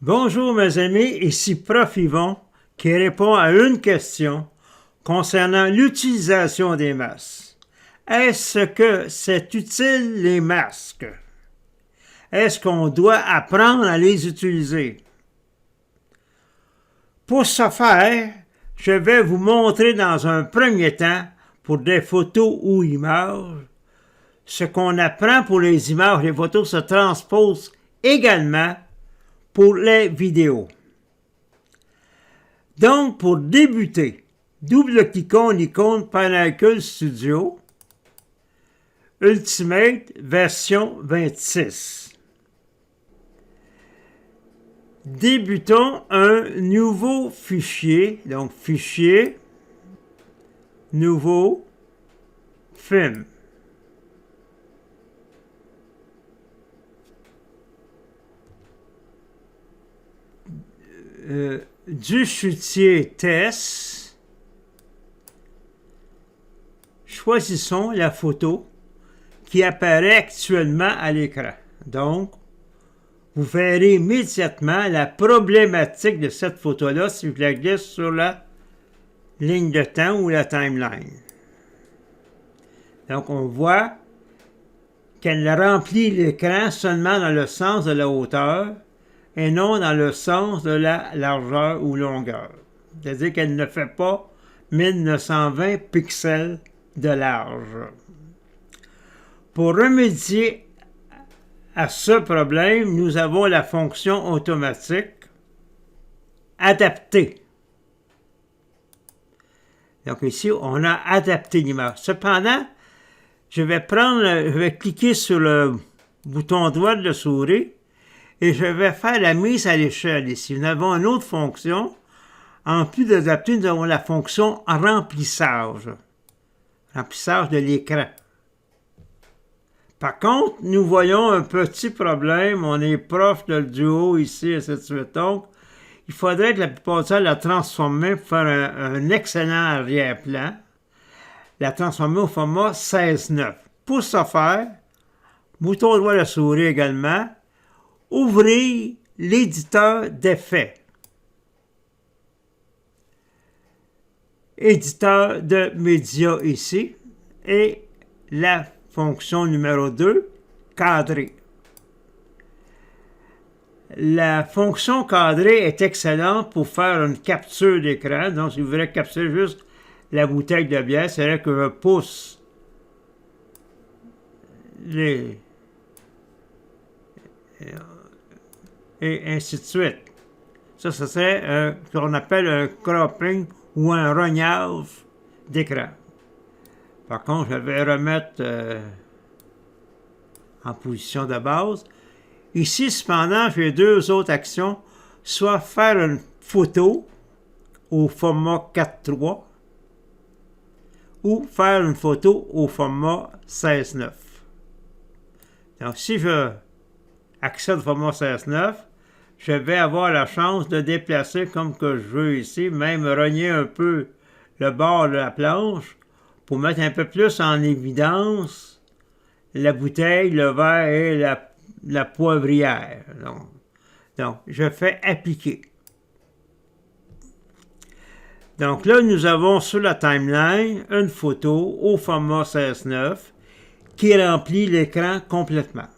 Bonjour mes amis, ici Prof Yvon qui répond à une question concernant l'utilisation des masques. Est-ce que c'est utile les masques? Est-ce qu'on doit apprendre à les utiliser? Pour ce faire, je vais vous montrer dans un premier temps, pour des photos ou images, ce qu'on apprend pour les images. Les photos se transposent également pour les vidéos. Donc, pour débuter, double-cliquons l'icône Pinnacle Studio Ultimate version 26. Débutons un nouveau fichier, donc fichier, nouveau, film. Du chutier test, choisissons la photo qui apparaît actuellement à l'écran. Donc, vous verrez immédiatement la problématique de cette photo-là si je la glisse sur la ligne de temps ou la timeline. Donc, on voit qu'elle remplit l'écran seulement dans le sens de la hauteur et non dans le sens de la largeur ou longueur. C'est-à-dire qu'elle ne fait pas 1920 pixels de large. Pour remédier à ce problème, nous avons la fonction automatique adapter. Donc ici, on a adapté l'image. Cependant, je vais cliquer sur le bouton droit de la souris et je vais faire la mise à l'échelle ici. Nous avons une autre fonction. En plus d'adapter, nous avons la fonction remplissage. Remplissage de l'écran. Par contre, nous voyons un petit problème. On est proche de duo ici, et ainsi de suite. Donc, il faudrait que la plupart du temps la transformer pour faire un excellent arrière-plan. La transformer au format 16:9. Pour ce faire, bouton droit de la souris également, ouvrir l'éditeur d'effets. Éditeur de médias ici et la fonction numéro 2, cadrer. La fonction cadrer est excellente pour faire une capture d'écran. Donc, si vous voulez capturer juste la bouteille de bière, c'est-à-dire que je pousse les... et ainsi de suite. Ça, ce serait ce qu'on appelle un cropping ou un rognage d'écran. Par contre, je vais remettre en position de base. Ici, cependant, j'ai deux autres actions. Soit faire une photo au format 4:3 ou faire une photo au format 16:9. Donc, si je accède au format 16:9, je vais avoir la chance de déplacer comme que je veux ici, même rogner un peu le bord de la planche pour mettre un peu plus en évidence la bouteille, le verre et la poivrière. Donc, je fais appliquer. Donc là, nous avons sur la timeline une photo au format 16:9 qui remplit l'écran complètement.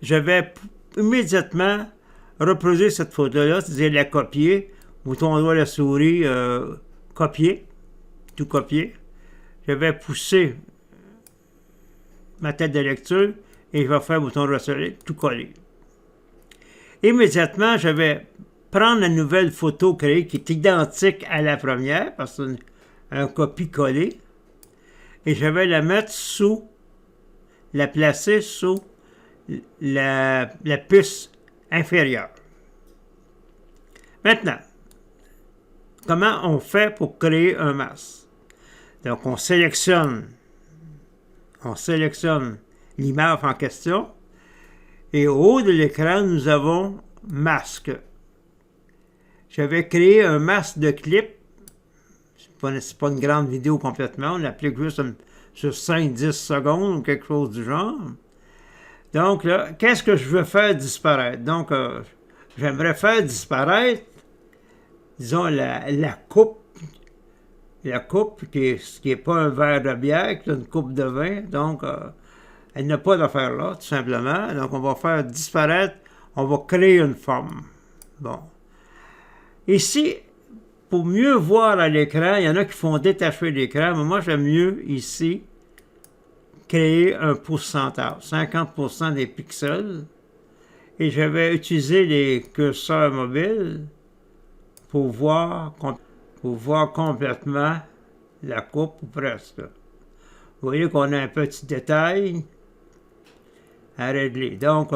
Je vais immédiatement reproduire cette photo-là, c'est-à-dire la copier. Bouton droit de la souris, copier, tout copier. Je vais pousser ma tête de lecture et je vais faire bouton droit de la souris, tout coller. Immédiatement, je vais prendre la nouvelle photo créée qui est identique à la première, parce que c'est un copie-coller, et je vais la mettre la placer sous la puce inférieure. Maintenant, comment on fait pour créer un masque? Donc, on sélectionne l'image en question, et au haut de l'écran, nous avons masque. Je vais créer un masque de clip. C'est pas une grande vidéo complètement. On l'applique juste sur 5-10 secondes ou quelque chose du genre. Donc là, qu'est-ce que je veux faire disparaître? Donc, j'aimerais faire disparaître, disons, la coupe qui est pas un verre de bière, qui est une coupe de vin, donc elle n'a pas d'affaire là, tout simplement. Donc on va faire disparaître, on va créer une forme. Bon. Ici, pour mieux voir à l'écran, il y en a qui font détacher l'écran, mais moi j'aime mieux ici créer un pourcentage, 50% des pixels, et je vais utiliser les curseurs mobiles pour voir complètement la coupe ou presque. Vous voyez qu'on a un petit détail à régler. Donc,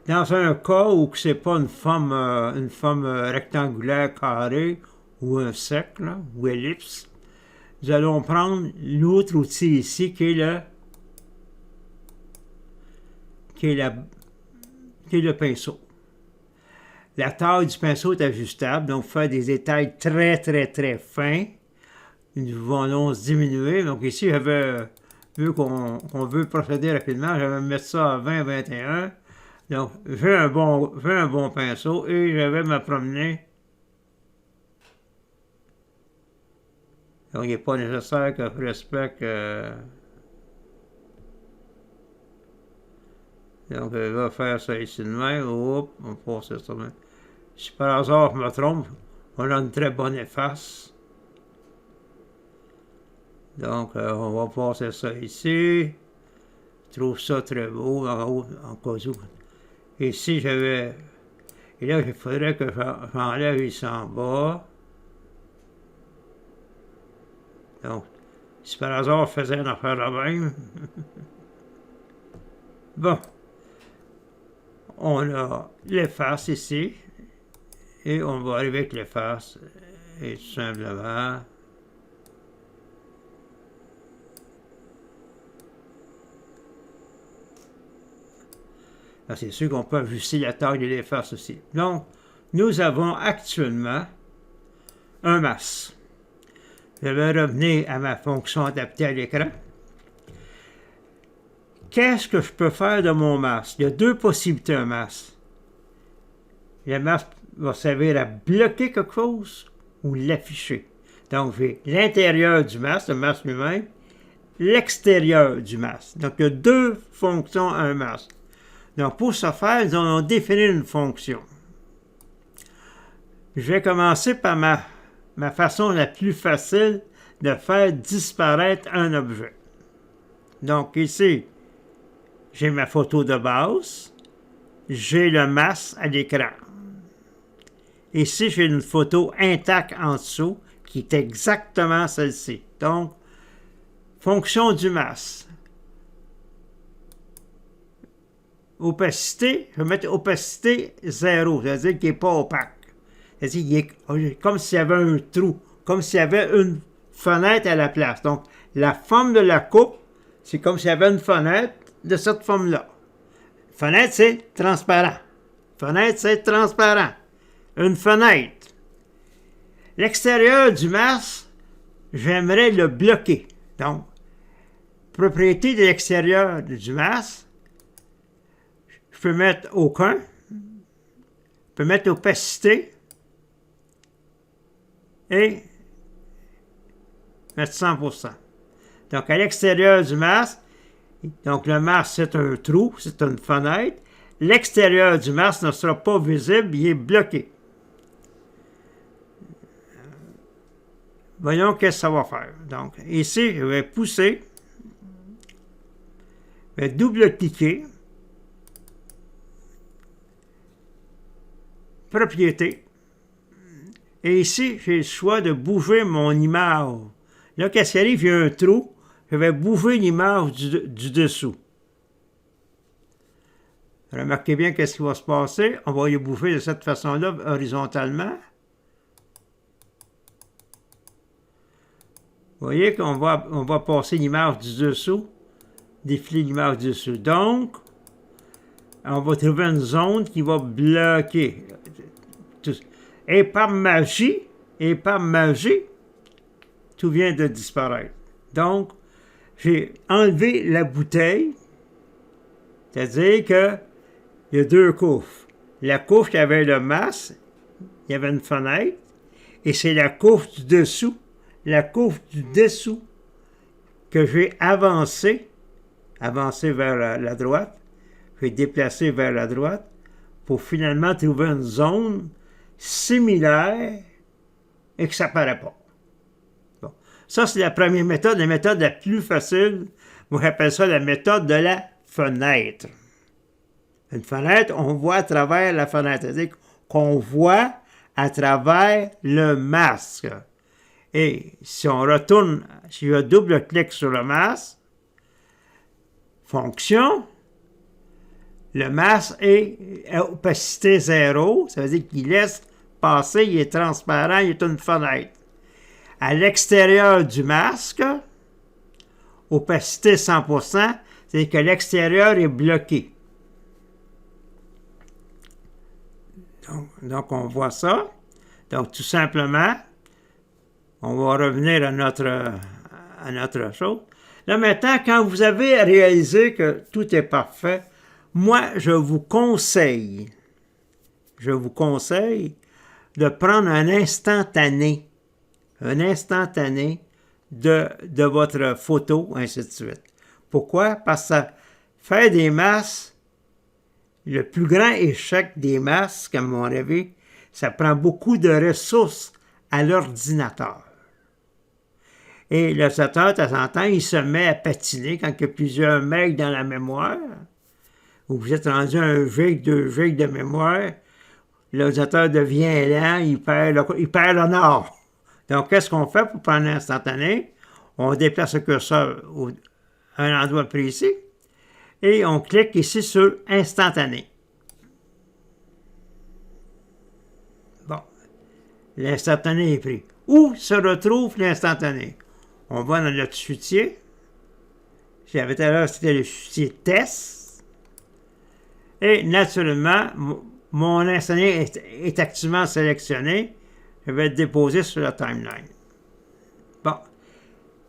dans un cas où ce n'est pas une forme rectangulaire carrée ou un cercle ou ellipse, nous allons prendre l'autre outil ici qui est le pinceau. La taille du pinceau est ajustable, donc faire des détails très très très fins. Nous allons diminuer. Donc ici, vu qu'on veut procéder rapidement, je vais mettre ça à 20-21. Donc, j'ai un bon pinceau et je vais me promener. Donc, il n'est pas nécessaire que je respecte. Donc, je vais faire ça ici de même. Oups, on passe ça. Si par hasard je me trompe, on a une très bonne efface. Donc, on va passer ça ici. Je trouve ça très beau en cas où. Ici, et là, il faudrait que j'enlève ici en bas. Donc, si par hasard je faisais une affaire la même. Bon. On a l'efface ici. Et on va arriver avec l'efface. Et tout simplement. C'est sûr qu'on peut ajuster la taille de l'efface aussi. Donc, nous avons actuellement un masque. Je vais revenir à ma fonction adaptée à l'écran. Qu'est-ce que je peux faire de mon masque? Il y a deux possibilités un masque. Le masque va servir à bloquer quelque chose ou l'afficher. Donc, j'ai l'intérieur du masque, le masque lui-même, l'extérieur du masque. Donc, il y a deux fonctions à un masque. Donc, pour ce faire, nous allons définir une fonction. Je vais commencer par ma façon la plus facile de faire disparaître un objet. Donc, ici, j'ai ma photo de base, j'ai le masque à l'écran. Ici, j'ai une photo intacte en dessous qui est exactement celle-ci. Donc, fonction du masque. Opacité, je vais mettre opacité 0, c'est-à-dire qu'il n'est pas opaque. C'est-à-dire qu'il est comme s'il y avait un trou, comme s'il y avait une fenêtre à la place. Donc, la forme de la coupe, c'est comme s'il y avait une fenêtre de cette forme-là. Fenêtre, c'est transparent. Fenêtre, c'est transparent. Une fenêtre. L'extérieur du masque, j'aimerais le bloquer. Donc, propriété de l'extérieur du masque, je peux mettre aucun. Je peux mettre opacité. Et mettre 100%. Donc, à l'extérieur du masque, donc le masque, c'est un trou, c'est une fenêtre. L'extérieur du masque ne sera pas visible, il est bloqué. Voyons qu'est-ce que ça va faire. Donc, ici, je vais pousser. Je vais double-cliquer. Propriété. Et ici, j'ai le choix de bouger mon image. Là, qu'est-ce qui arrive? Il y a un trou. Je vais bouger l'image du dessous. Remarquez bien qu'est-ce qui va se passer. On va y bouger de cette façon-là, horizontalement. Vous voyez qu'on va passer l'image du dessous, défiler l'image du dessous. Donc, on va trouver une zone qui va bloquer. Et par magie, tout vient de disparaître. Donc, j'ai enlevé la bouteille, c'est-à-dire qu'il y a deux couches. La couche qui avait le masque, il y avait une fenêtre, et c'est la couche du dessous, que j'ai avancé vers la droite, j'ai déplacé vers la droite, pour finalement trouver une zone similaire et que ça ne paraît pas. Bon. Ça, c'est la première méthode, la méthode la plus facile. Moi, j'appelle ça la méthode de la fenêtre. Une fenêtre, on voit à travers la fenêtre. C'est-à-dire qu'on voit à travers le masque. Et si on retourne, si je double-clique sur le masque, fonction, le masque est à opacité 0, ça veut dire qu'il laisse passer, il est transparent, il est une fenêtre. À l'extérieur du masque, opacité 100%, c'est que l'extérieur est bloqué. Donc, on voit ça. Donc, tout simplement, on va revenir à notre chose. Là, maintenant, quand vous avez réalisé que tout est parfait, moi, je vous conseille de prendre un instantané de votre photo, ainsi de suite. Pourquoi? Parce que ça fait des masques, le plus grand échec des masques, à mon avis, ça prend beaucoup de ressources à l'ordinateur. Et l'ordinateur, de temps en temps, il se met à patiner quand il y a plusieurs mecs dans la mémoire, ou vous êtes rendu à 1 gig, 2 gigs de mémoire, l'ordinateur devient lent, il perd le nord. Donc, qu'est-ce qu'on fait pour prendre l'instantané? On déplace le curseur à un endroit précis et on clique ici sur instantané. Bon, l'instantané est pris. Où se retrouve l'instantané? On va dans notre fichier. J'avais tout à l'heure, c'était le fichier test. Et naturellement, mon instantané est activement sélectionné. Je vais le déposer sur la timeline. Bon,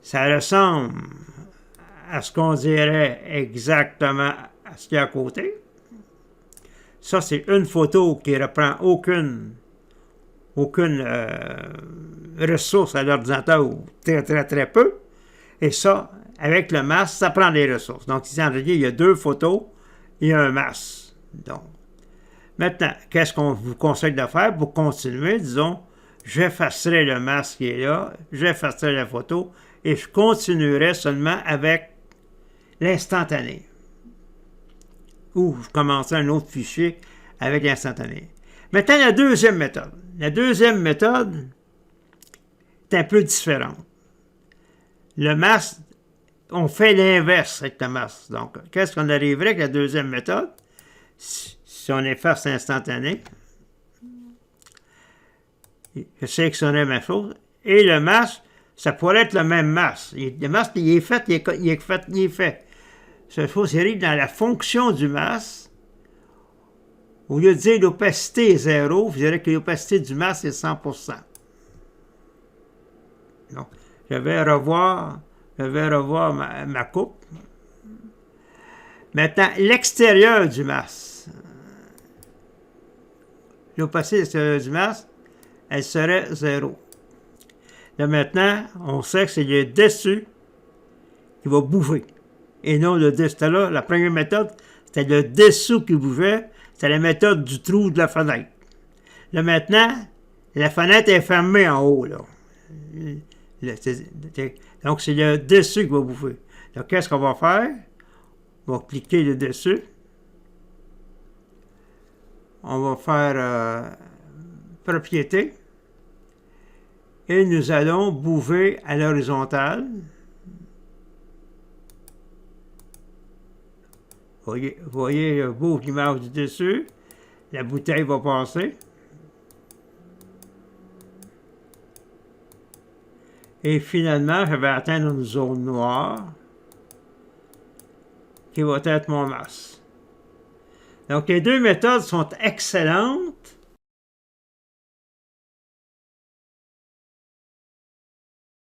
ça ressemble à ce qu'on dirait exactement à ce qu'il y a à côté. Ça, c'est une photo qui ne reprend aucune ressource à l'ordinateur, ou très, très, très peu. Et ça, avec le masque, ça prend des ressources. Donc, ici, en réalité, il y a 2 photos et un masque. Donc, maintenant, qu'est-ce qu'on vous conseille de faire pour continuer? Disons, j'effacerai le masque qui est là, j'effacerai la photo, et je continuerai seulement avec l'instantané. Ou je commencerai un autre fichier avec l'instantané. Maintenant, la deuxième méthode. La deuxième méthode est un peu différente. Le masque, on fait l'inverse avec le masque. Donc, qu'est-ce qu'on arriverait avec la deuxième méthode? Si on efface l'instantané, je sélectionnerai ma chose. Et le masque, ça pourrait être le même masque. Le masque, il est fait. Cette chose arrive dans la fonction du masque. Au lieu de dire l'opacité est 0, vous direz que l'opacité du masque est 100%. Donc, je vais revoir ma coupe. Maintenant, l'extérieur du masque. L'opacité extérieure du masque, elle serait 0. Là, maintenant, on sait que c'est le dessus qui va bouger. Et non le dessus. Là, la première méthode, c'était le dessous qui bougeait. C'était la méthode du trou de la fenêtre. Là, maintenant, la fenêtre est fermée en haut. Là. Donc, c'est le dessus qui va bouger. Donc, qu'est-ce qu'on va faire? On va cliquer le dessus. On va faire propriété. Et nous allons bouger à l'horizontale. Voyez, je bouge l'image du dessus. La bouteille va passer. Et finalement, je vais atteindre une zone noire qui va être mon masque. Donc, les deux méthodes sont excellentes